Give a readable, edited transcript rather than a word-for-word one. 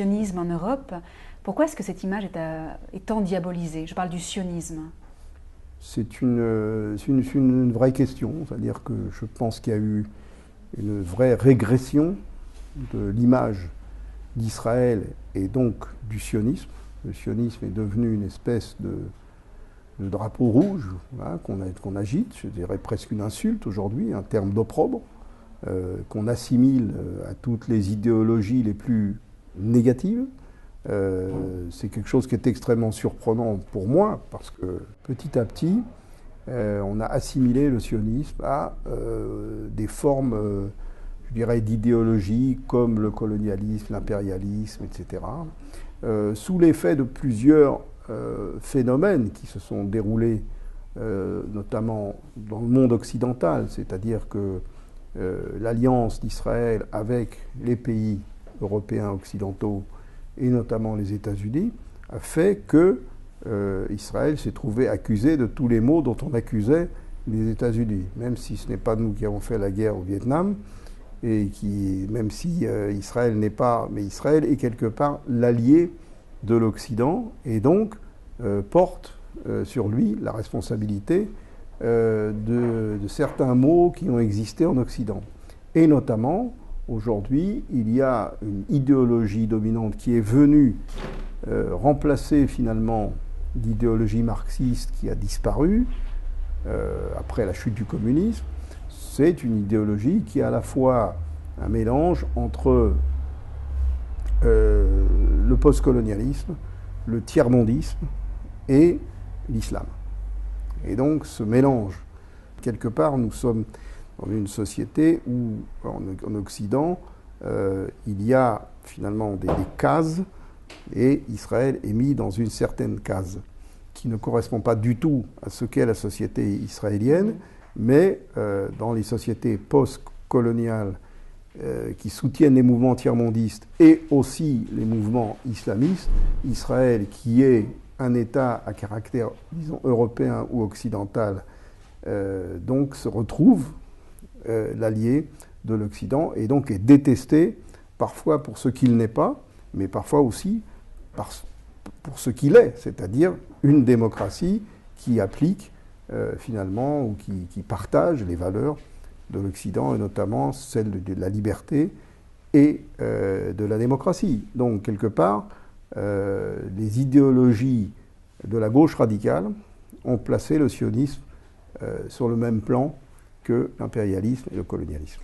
sionisme en Europe. Pourquoi est-ce que cette image est tant diabolisée? Je parle du sionisme. C'est une vraie question, c'est-à-dire que je pense qu'il y a eu une vraie régression de l'image d'Israël et donc du sionisme. Le sionisme est devenu une espèce de drapeau rouge hein, qu'on agite, je dirais presque une insulte aujourd'hui, un terme d'opprobre, qu'on assimile à toutes les idéologies les plus négatives. C'est quelque chose qui est extrêmement surprenant pour moi, parce que petit à petit, on a assimilé le sionisme à des formes, je dirais, d'idéologie comme le colonialisme, l'impérialisme, etc. Sous l'effet de plusieurs phénomènes qui se sont déroulés, notamment dans le monde occidental, c'est-à-dire que l'alliance d'Israël avec les pays européens occidentaux et notamment les États-Unis, a fait que Israël s'est trouvé accusé de tous les maux dont on accusait les États-Unis, même si ce n'est pas nous qui avons fait la guerre au Vietnam, et même si Israël n'est pas, mais Israël est quelque part l'allié de l'Occident, et donc porte sur lui la responsabilité de certains maux qui ont existé en Occident. Et notamment, aujourd'hui, il y a une idéologie dominante qui est venue remplacer finalement l'idéologie marxiste qui a disparu après la chute du communisme. C'est une idéologie qui est à la fois un mélange entre le postcolonialisme, le tiers-mondisme et l'islam. Et donc ce mélange, quelque part, nous sommes dans une société où, en Occident, il y a finalement des cases, et Israël est mis dans une certaine case, qui ne correspond pas du tout à ce qu'est la société israélienne, mais dans les sociétés post-coloniales qui soutiennent les mouvements tiers-mondistes et aussi les mouvements islamistes, Israël, qui est un État à caractère, disons, européen ou occidental, donc se retrouve l'allié de l'Occident et donc est détesté parfois pour ce qu'il n'est pas, mais parfois aussi pour ce qu'il est, c'est-à-dire une démocratie qui applique finalement ou qui partage les valeurs de l'Occident et notamment celles de la liberté et de la démocratie. Donc quelque part, les idéologies de la gauche radicale ont placé le sionisme sur le même plan que l'impérialisme et le colonialisme.